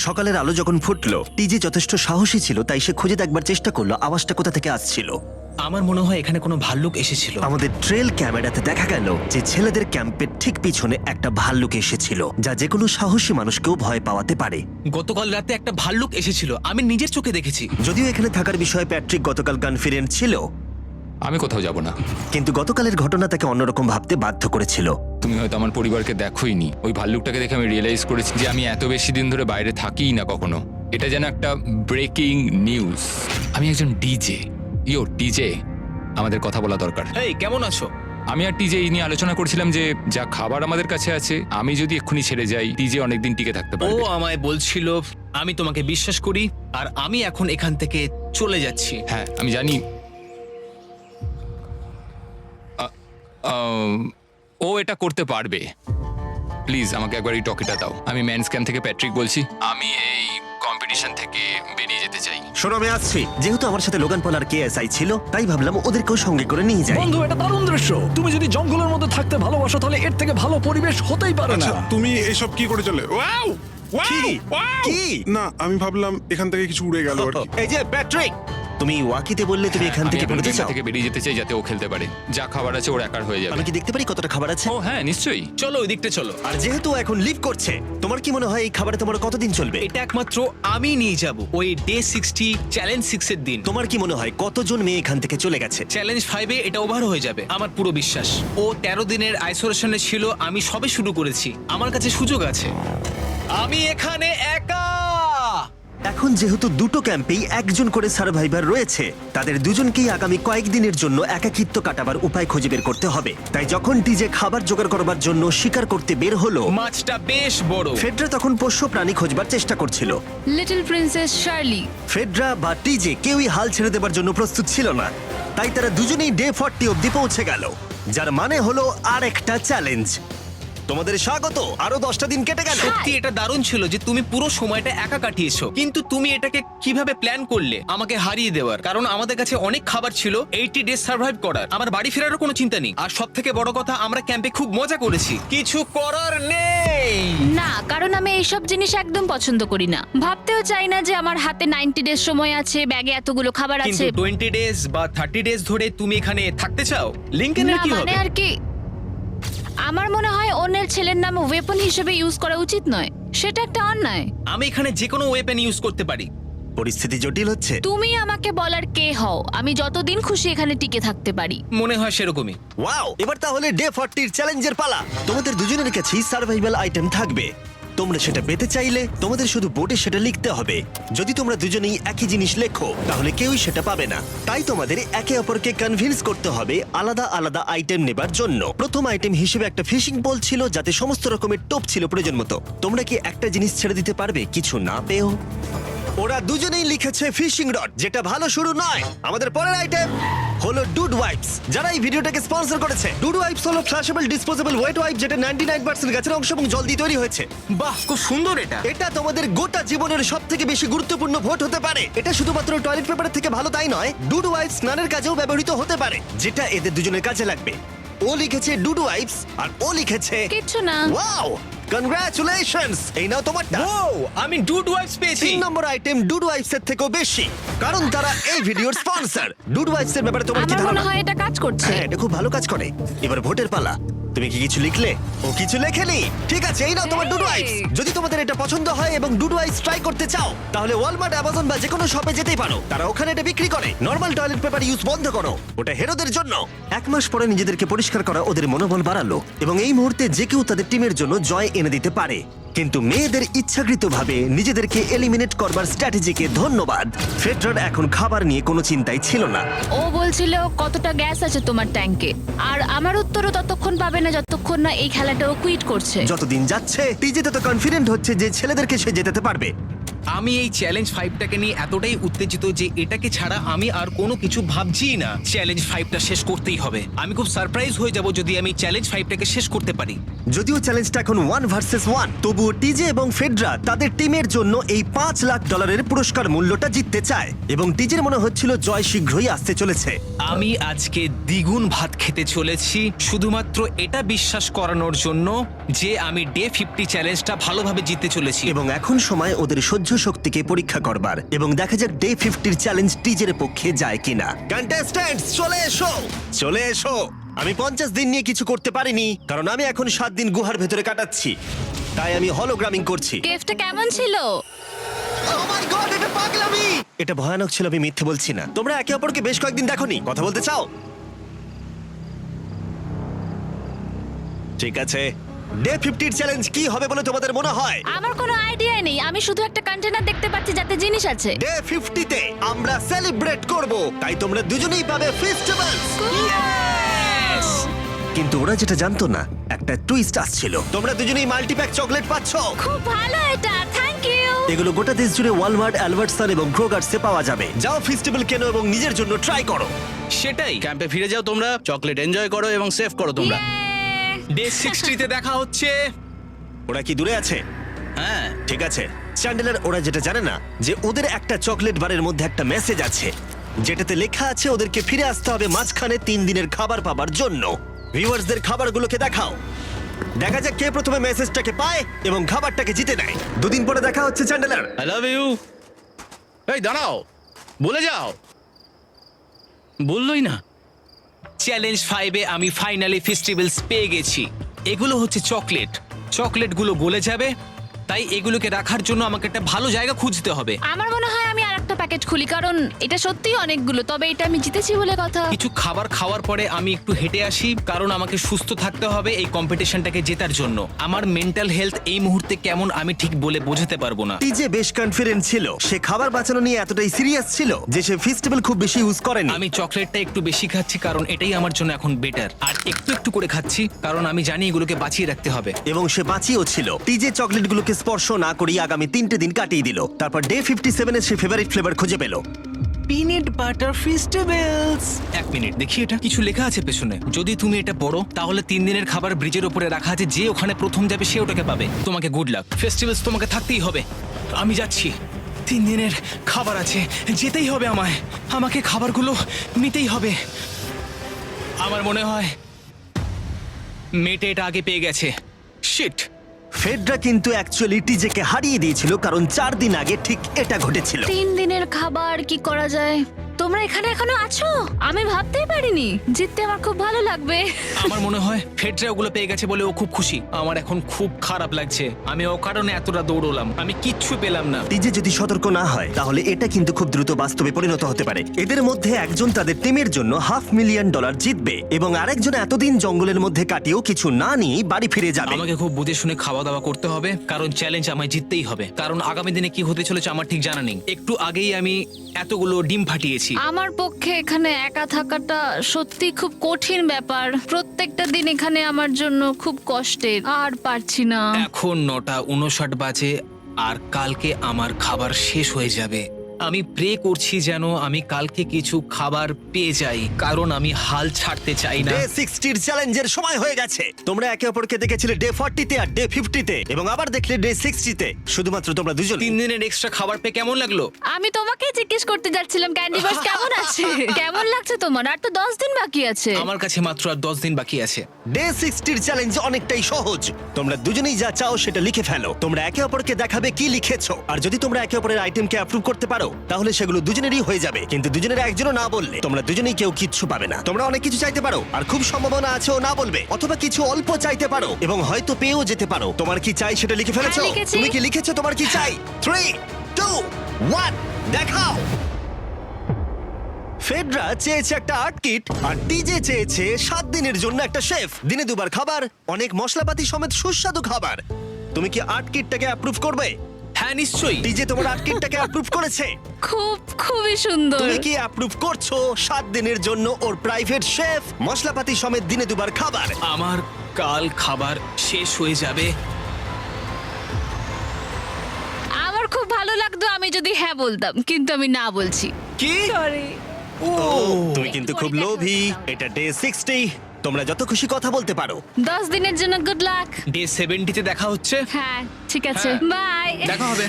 সকালের আলো যখন ফুটলো, টিজে যথেষ্ট সাহসী ছিল, তাই সে খুঁজে দেখবার চেষ্টা করলো আওয়াজটা কোথা থেকে আসছিল। আমার মনে হয় এখানে কোনো ভাল্লুক এসেছিল। আমাদের ট্রেল ক্যামেরাতে দেখা গেল যে ছেলেদের ক্যাম্পের ঠিক পিছনে একটা ভাল্লুক এসেছিল, যা যে কোনো সাহসী মানুষকেও ভয় পাওয়াতে পারে। গতকাল রাতে একটা ভাল্লুক এসেছিল, আমি নিজের চোখে দেখেছি। যদিও এখানে থাকার বিষয়ে প্যাট্রিক গতকাল কনফিডেন্ট ছিল, আমি কোথাও যাব না। কিন্তু গতকালের ঘটনা তাকে অন্যরকম ভাবতে বাধ্য করেছিল। তুমি হয়তো আমার পরিবারকে দেখোইনি। ওই ভাল্লুকটাকে দেখে আমি রিয়েলাইজ করেছি যে আমি এত বেশি দিন ধরে বাইরে থাকিই না কখনো। এটা যেন একটা ব্রেকিং নিউজ। আমি একজন ডিজে। ডিজে, আমাদের কথা বলা দরকার। এই কেমন আছো? আমি আর টিজে এই নিয়ে আলোচনা করছিলাম যে যা খাবার আমাদের কাছে আছে, আমি যদি এক্ষুনি ছেড়ে যাই টিজে অনেকদিন টিকে থাকতে ও পারবে। আমায় বলছিল আমি তোমাকে বিশ্বাস করি আর আমি এখন এখান থেকে চলে যাচ্ছি। হ্যাঁ আমি জানি। ও এটা করতে পারবে। প্লিজ আমাকে একবার এই টকিটা দাও। আমি ম্যানস ক্যাম্প থেকে প্যাট্রিক বলছি। আমি এই কম্পিটিশন থেকে বেরিয়ে যেতে চাই। শোনো, আমি আসছি। যেহেতু আমার সাথে লোগান পল আর কেএসআই ছিল, তাই ভাবলাম ওদেরকেও সঙ্গে করে নিয়ে যাই। বন্ধু, এটা দারুণ দৃশ্য। তুমি যদি জঙ্গলের মধ্যে থাকতে ভালোবাসো তাহলে এর থেকে ভালো পরিবেশ হতেই পারে না। আচ্ছা, তুমি এসব কি করে চলে? ওয়াও কি? কি? না, আমি ভাবলাম এখান থেকে কিছু উড়ে গেল আর কি। এই যে প্যাট্রিক, তুমি ওয়াকিতে বললে তুমি এখান আমি থেকে এখন বেরোতে গেমটা চাও। থেকে বেরিয়ে যেতে চাই যাতে ও খেলতে পারে। যা খাবার আছে ওর একার হয়ে যাবে। আমি কি দেখতে পারি কতটা খাবার আছে? ও হ্যাঁ নিশ্চয়ই। চলো ওই দিকটা চলো। আর যেহেতু ও এখন লিভ করছে, তোমার কি মনে হয় এই খাবারে তোমার কতদিন চলবে? এটা একমাত্র আমি নিয়ে যাব ওই ডে 60 চ্যালেঞ্জ 6 এর দিন। তোমার কি মনে হয় কতজন মেয়ে এখান থেকে চলে গেছে? চ্যালেঞ্জ 5 এ এটা ওভার হয়ে যাবে, আমার পুরো বিশ্বাস। ও 13 দিনের আইসোলেশনে ছিল, আমি সবে শুরু করেছি। আমার কাছে সুযোগ আছে। আমি এখানে একা। এখন যেহেতু দুটো ক্যাম্পেই একজন করে সার্ভাইভার রয়েছে, তাদের দুজনকেই আগামী কয়েকদিনের জন্য একাকিত্ব কাটাবার উপায় খুঁজে বের করতে হবে। তাই যখন টিজে খাবার জোগাড় করবার জন্য শিকার করতে বের হলো, মাছটা বেশ বড়। ফেডরা তখন পোষ্য প্রাণী খোঁজবার চেষ্টা করছিল। Little princess Shirley. ফেডরা বা টিজে কেউই হাল ছেড়ে দেবার জন্য প্রস্তুত ছিল না, তাই তারা দুজনেই ডে 40 অব্দি পৌঁছে গেল, যার মানে হলো আর একটা চ্যালেঞ্জ। তোমাদের স্বাগত। আরো 10টা দিন কেটে গেল। সত্যি এটা দারুণ ছিল যে তুমি পুরো সময়টা একা কাটিয়েছো, কিন্তু তুমি এটাকে কিভাবে প্ল্যান করলে আমাকে হারিয়ে দেওয়ার? কারণ আমাদের কাছে অনেক খাবার ছিল 80 ডেজ সার্ভাইভ করার। আমার বাড়ি ফেরারও কোনো চিন্তা নেই। আর সব থেকে বড় কথা, আমরা ক্যাম্পে খুব মজা করেছি। কিছু করার নেই। না, কারণ আমি এইসব জিনিস একদম পছন্দ করি না। ভাবতেও চাই না যে আমার হাতে 90 ডেজ সময় আছে, ব্যাগে এতগুলো খাবার কিন্তু আছে। 20 ডেজ বা 30 ডেজ ধরে তুমি এখানে থাকতে চাও? লিংকেনের না কি মানে হবে? আর কি, আমার মনে হয় অন্যের ছেলের নাম ওয়েপন হিসেবে ইউজ করা উচিত নয়। সেটা একটা অন্যায়। আমি এখানে যে কোনো ওয়েপেন ইউজ করতে পারি। পরিস্থিতি জটিল হচ্ছে। তুমি আমাকে বলার কে হও? আমি যতদিন খুশি এখানে টিকে থাকতে পারি। মনে হয় সেরকমই। ওয়াও, এবার তাহলে ডে 40 এর চ্যালেঞ্জের পালা। তোমাদের দুজনের কাছেই সার্ভাইভাল আইটেম থাকবে। তোমরা সেটা পেতে চাইলে তোমাদের শুধু বোর্ডে সেটা লিখতে হবে। যদি তোমরা দুজনেই একই জিনিস লেখো, তাহলে কেউই সেটা পাবে না। তাই তোমাদের একে অপরকে কনভিন্স করতে হবে আলাদা আলাদা আইটেম নেবার জন্য। প্রথম আইটেম হিসেবে একটা ফিশিং পোল ছিল, যাতে সমস্ত রকমের টোপ ছিল প্রয়োজন মতো। তোমরা কি একটা জিনিস ছেড়ে দিতে পারবে কিছু না পেও? ওরা দুজনেই লিখেছে ফিশিং রড, যেটা ভালো শুরু নয়। আমাদের পরের আইটেম হলো ডুড ওয়াইপস, যারা এই ভিডিওটাকে স্পন্সর করেছে। ডুড ওয়াইপস হলো ফ্ল্যাশেবল ডিসপোজেবল ওয়েট ওয়াইপ, যেটা 99% গাছের অংশ এবং জল দিয়ে তৈরি হয়েছে। বাহ, খুব সুন্দর এটা। এটা তোমাদের গোটা জীবনের সবথেকে বেশি গুরুত্বপূর্ণ ভোট হতে পারে। এটা শুধুমাত্র টয়লেট পেপারের থেকে ভালো তাই নয়, ডুড ওয়াইপস স্নানের কাজেও ব্যবহৃত হতে পারে, যেটা এদের দুজনের কাজে লাগবে। ও লিখেছে ডুড ওয়াইপস আর ও লিখেছে কিচ্ছু না। Wow, congratulations! এই নাও তোমারটা। ও, আমি ডুড ওয়াইপস পেয়েছি। 3 নম্বর আইটেম ডুড ওয়াইপস এর থেকেও বেশি, কারণ তারা এই ভিডিওর স্পন্সর। ডুড ওয়াইপস এর ব্যাপারে তোমার কি আমার মনে ধারণা? হয় এটা কাজ করছে। হ্যাঁ, এটা খুব ভালো কাজ করে। এবার ভোটের পালা। তুমি কি কিছু লিখলে? ও কিছু লেখেনি। ঠিক আছে, এই নাও তোমার ডুডু আইস। যদি তোমাদের এটা পছন্দ হয় এবং ডুডু আইস ট্রাই করতে চাও তাহলে ওয়ালমার্ট, অ্যামাজন বা যে কোনো শপে যেতেই পারো। তারা ওখানে এটা বিক্রি করে। নর্মাল টয়লেট পেপার ইউজ বন্ধ করো, ওটা হেরোদের জন্য। 1 মাস পরে নিজেদেরকে পরিষ্কার করা ওদের মনোবল বাড়ালো এবং এই মুহূর্তে যে কেউ তাদের টিমের জন্য জয় এনে দিতে পারে। কিন্তু মেয়েদের ইচ্ছাকৃতভাবে নিজেদেরকে এলিমিনেট করবার স্ট্র্যাটেজিকে ধন্যবাদ। ফেডরার এখন খাবার নিয়ে কোনো চিন্তাই ছিল না। ও বলছিল কতটা গ্যাস আছে তোমার ট্যাঙ্কে, আর আমার উত্তরও ততক্ষণ পাবে না যতক্ষণ না এই খেলাটাও কুইট করছে। যতদিন যাচ্ছে টিজে তত কনফিডেন্ট হচ্ছে যে ছেলেদেরকে সে জেতাতে পারবে। আমি এই চ্যালেঞ্জ 5টাকে নিয়ে এতটাই উত্তেজিত যে এটাকে ছাড়া আমি আর কোনো কিছু ভাবছিই না। চ্যালেঞ্জ 5টা শেষ করতেই হবে। আমি খুব সারপ্রাইজ হয়ে যাব যদি আমি চ্যালেঞ্জ 5টাকে শেষ করতে পারি। যদিও চ্যালেঞ্জটা এখন 1 ভার্সেস 1, তবুও টিজে এবং ফেডরা তাদের টিমের জন্য এই $5 লাখ পুরস্কার মূল্যটা জিততে চায় এবং টিজের মনে হচ্ছিল জয় শীঘ্রই আসতে চলেছে। আমি আজকে দ্বিগুণ ভাত খেতে চলেছি শুধুমাত্র এটা বিশ্বাস করানোর জন্য যে আমি ডে 50 চ্যালেঞ্জটা ভালোভাবে জিততে চলেছি। এবং এখন সময় ওদের সহ্য শক্তিকে পরীক্ষা করবার এবং দেখা যাক ডে 50 চ্যালেঞ্জ টিজের পক্ষে যায় কিনা। কন্টেস্ট্যান্টস চলে এসো, চলে এসো। আমি 50 দিন নিয়ে কিছু করতে পারিনি কারণ আমি এখন 7 দিন গুহার ভেতরে কাটাচ্ছি, তাই আমি হলোগ্রামিং করছি। কেভটা কেমন ছিল? Oh my God, এটা পাগলামি! এটা ভয়ানক ছিল, আমি মিথ্যে বলছি না। তোমরা একে অপরকে বেশ কয়েকদিন দেখোনি, কথা বলতে চাও? ঠিক আছে, ডে 50 চ্যালেঞ্জ কি হবে বলে তোমাদের মনে হয়? আমার কোনো আইডিয়া নেই, আমি শুধু একটা কন্টেনার দেখতে পাচ্ছি যাতে জিনিস আছে। ডে 50 তে আমরা সেলিব্রেট করব, তাই তোমরা দুজনেই পাবে ফেস্টিভ্যালস। কিন্তু ওরা যেটা জানতো না, একটা টুইস্ট আসছিল। তোমরা দুজনেই মাল্টিপ্যাক চকলেট পাচ্ছ। খুব ভালো এটা, থ্যাংক ইউ। এগুলো গোটা দেশ জুড়ে ওয়ালমার্ট, অ্যালবার্টসন এবং ক্রোগার্সে পাওয়া যাবে। যাও ফেস্টিভ্যাল কেনো এবং নিজের জন্য ট্রাই করো। সেটাই, ক্যাম্পে ফিরে যাও তোমরা, চকলেট এনজয় করো এবং সেভ করো তোমরা। ডে 60 তে দেখা হচ্ছে। ওরা কি দূরে আছে? হ্যাঁ ঠিক আছে চ্যান্ডেলার, ওরা যেটা জানে না যে ওদের একটা চকলেট বারের মধ্যে একটা মেসেজ আছে যেটাতে লেখা আছে ওদেরকে ফিরে আসতে হবে মাঝখানে 3 দিনের খাবার পাবার জন্য। ভিউয়ার্সদের খাবারগুলোকে দেখাও, দেখা যাক কে প্রথমে মেসেজটাকে পায় এবং খাবারটাকে জিতে নেয়। 2 দিন পরে দেখা হচ্ছে চ্যান্ডেলার। I love you. এই দাঁড়াও, বলে যাও। বললোই না। চ্যালেঞ্জ 5-এ আমি ফাইনালি ফেস্টিভ্যালস পেয়ে গেছি। এগুলো হচ্ছে চকলেট, চকলেটগুলো গলে যাবে, তাই এগুলোকে রাখার জন্য আমাকে একটা ভালো জায়গা খুঁজতে হবে। আমার মনে হয় আমি আরেকটা প্যাকেট খুলি, কারণ এটা সত্যিই অনেকগুলো, তবে এটা আমি জিতেছি বলে কথা। কিছু খাবার খাওয়ার পরে আমি একটু হেঁটে আসি, কারণ আমাকে সুস্থ থাকতে হবে এই কম্পিটিশনটাকে জেতার জন্য। আমার মেন্টাল হেলথ এই মুহূর্তে কেমন আমি ঠিক বলে বোঝাতে পারবো না। টিজে বেশ কনফিডেন্ট ছিল, সে খাবার বাঁচানো নিয়ে এতটাই সিরিয়াস ছিল যে সে ফেস্টিভ্যাল খুব বেশি ইউজ করেনি। আমি চকলেটটা একটু বেশি খাচ্ছি কারণ এটাই আমার জন্য এখন বেটার, আর একটু একটু করে খাচ্ছি কারণ আমি জানি এগুলোকে বাঁচিয়ে রাখতে হবে। এবং সে বাঁচিয়েও ছিল। টিজে চকলেটগুলোকে স্পর্শ না করেই আগামী 3টে দিন কাটিয়ে দিল। তারপর ডে 57-এ সে ফেভারিট ফ্লেভার খুঁজে পেল। Peanut butter festivals. 1 মিনিট দেখি, এটা কিছু লেখা আছে পেছনে। যদি তুমি এটা পড়ো তাহলে 3 দিনের খাবার ব্রিজের উপরে রাখা আছে, যে ওখানে প্রথম যাবে সে ওটাকে পাবে। তোমাকে গুড লাক। ফেস্টিভ্যালস তোমাকে থাকতেই হবে। আমি যাচ্ছি, 3 দিনের খাবার আছে, যেতেই হবে আমায়। আমাকে খাবারগুলো নিতেই হবে। আমার মনে হয় মেয়েটা এটা আগে পেয়ে গেছে। শিট। ফেডরা কিন্তু অ্যাকচুয়ালি টিজেকে হারিয়ে দিয়েছিল কারণ 4 দিন আগে ঠিক এটা ঘটেছিল। 3 দিনের খাবার কি করা যায়? তোমরা এখানে এখনো আছো? আমি ভাবতেই পারিনি। জিততে আমার খুব ভালো লাগবে। আমার মনে হয় ফেডরা ওগুলো পেয়ে গেছে বলে ও খুব খুশি। আমার এখন খুব খারাপ লাগছে। আমি ও কারণে এতটা দৌড়লাম, আমি কিচ্ছু পেলাম না। টিজে যদি সতর্ক না হয় তাহলে এটা কিন্তু খুব দ্রুত বাস্তবে পরিণত হতে পারে। এদের মধ্যে একজন তাদের টিমের জন্য $500,000 জিতবে এবং আরেকজন এতদিন জঙ্গলের মধ্যে কাটিয়েও কিছু না নিয়ে বাড়ি ফিরে যাবে। আমাকে খুব বুঝে শুনে খাওয়া দাওয়া করতে হবে, কারণ চ্যালেঞ্জ আমায় জিততেই হবে। কারণ আগামী দিনে কি হতে চলেছে আমার ঠিক জানা নেই। একটু আগেই আমি এতগুলো ডিম ফাটিয়েছি। আমার পক্ষে এখানে একা থাকাটা সত্যি খুব কঠিন ব্যাপার। প্রত্যেকটা দিন এখানে আমার জন্য খুব কষ্টের, আর পারছি না। এখন 9:59 বাজে আর কালকে আমার খাবার শেষ হয়ে যাবে। আমি প্রে করছি যেন আমি কালকে কিছু খাবার পেয়ে যাই, কারণ আমি হাল ছাড়তে চাই না। ডে 60 চ্যালেঞ্জের সময় হয়ে গেছে। তোমরা একে অপরকে দেখেছিলে ডে 40-তে আর ডে 50-তে এবং আবার দেখলে ডে 60-তে। শুধুমাত্র তোমরা দুজন। 3 দিনের এক্সট্রা খাবার পেয়ে কেমন লাগলো? আমি তোমাকে জিজ্ঞেস করতে যাচ্ছিলাম ক্যান্ডি বার্স কেমন আছে। কেমন লাগছে তোমার? আর তো 10 দিন বাকি আছে। আমার কাছে মাত্র আর 10 দিন বাকি আছে। ডে 60 চ্যালেঞ্জ অনেকটাই সহজ। তোমরা দুজনেই যা চাও সেটা লিখে ফেলো। তোমরা একে অপরকে দেখাবে কি লিখেছো, আর যদি তোমরা একে অপরের আইটেমকে অ্যাপ্রুভ করতে পারো তাহলে সেগুলো দুজনেরই হয়ে যাবে, কিন্তু দুজনের একজনও না বললে তোমরা দুজনেই কেউ কিচ্ছু পাবে না। তোমরা অনেক কিছু চাইতে পারো আর খুব সম্ভাবনা আছে ও না বলবে, অথবা কিছু অল্প চাইতে পারো এবং হয়তো পেয়েও যেতে পারো। তোমার কি চাই সেটা লিখে ফেলেছো? হ্যাঁ, লিখেছি। তুমি কি লিখেছো তোমার কি চাই? 3, 2, 1 দেখাও। ফেডরা চেয়েছে একটা আর্ট কিট আর ডিজে চেয়েছে 7 দিনের জন্য একটা শেফ, দিনে 2 বার খাবার, অনেক মশলাপাতি সমেত সুস্বাদু খাবার। তুমি কি আর্ট কিটটাকে অ্যাপ্রুভ করবে? হ্যাঁ নিশ্চয়ই। ডিজে তোমার আর্ট কিটটাকে অ্যাপ্রুভ করেছে। খুবই সুন্দর। তুমি কি অ্যাপ্রুভ করছো 7 দিনের জন্য ওর প্রাইভেট শেফ, মশলাপাতি সমেত দিনে 2 বার খাবার? আমার কাল খাবার শেষ হয়ে যাবে। আমার খুব ভালো লাগতো আমি যদি হ্যাঁ বলতাম, কিন্তু আমি না বলছি। কি? তুমি কিন্তু খুব লোভী। এটা ডে 60, তোমরা যত খুশি কথা বলতে পারো। 10 দিনের জন্য গুড লাক। ডে 70-তে দেখা হচ্ছে। হ্যাঁ ঠিক আছে, বাই। দেখা হবে।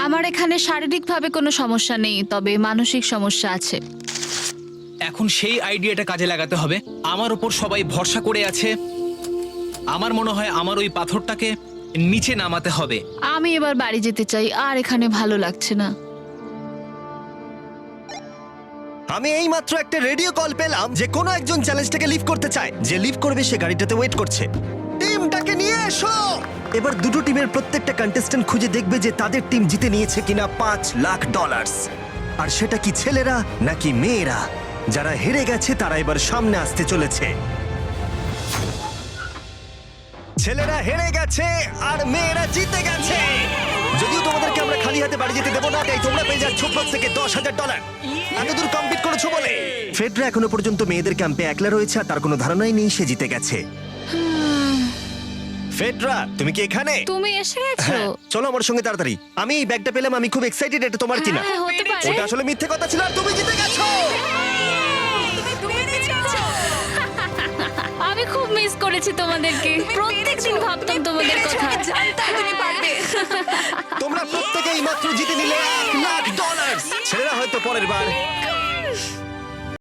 আমার এখানে শারীরিকভাবে কোনো সমস্যা নেই, তবে মানসিক সমস্যা আছে। এখন সেই আইডিয়াটা কাজে লাগাতে হবে। আমার উপর সবাই ভরসা করে আছে। আমার মনে হয় আমার ওই পাথরটাকে নিচে নামাতে হবে। আমি এবার বাড়ি যেতে চাই, আর এখানে ভালো লাগছে না। আমি এইমাত্র একটা রেডিও কল পেলাম যে কোনো একজন চ্যালেঞ্জটাকে লিভ করতে চায়। যে লিভ করবে সে গাড়িটাতে ওয়েট করছে। টিমটাকে নিয়ে এসো। এবার দুটো টিমের প্রত্যেকটা কন্টেস্ট্যান্ট খুঁজে দেখবে যে তাদের টিম জিতে নিয়েছে কিনা $5 লাখ। আর সেটা কি ছেলেরা নাকি মেয়েরা? যারা হেরে গেছে তারা এবার সামনে আসতে চলেছে। ছেলেরা হেরে গেছে আর মেয়েরা জিতে গেছে। যদিও তোমাদেরকে আমরা খালি হাতে বাড়ি যেতে দেবো না, তাই তোমরা পেয়ে যাচ্ছ প্রত্যেকে $10,000। এতদূর কমপ্লিট করেছো বলে। ফেডরা এখনো পর্যন্ত মেয়েদের ক্যাম্পে একলা রয়েছে আর তার কোনো ধারণাই নেই সে জিতে গেছে। ফেডরা তুমি কি এখানে? তুমি এসে গেছো? হ্যাঁ, চলো আমার সঙ্গে তাড়াতাড়ি। আমি এই ব্যাগটা পেলাম, আমি খুব এক্সাইটেড। এটা তোমার কিনা? হ্যাঁ, হতে পারে। ওটা আসলে মিথ্যে কথা ছিল আর তুমি জিতে গেছো। আমি খুব মিস করেছি তোমাদেরকে। প্রত্যেকদিন ভাবতাম তোমাদের কথা। জানতাম তুমি পারবে। তোমরা প্রত্যেকেই মাত্র জিতে নিলে $1 লাখ। ছেলেরা হয়তো পরের বার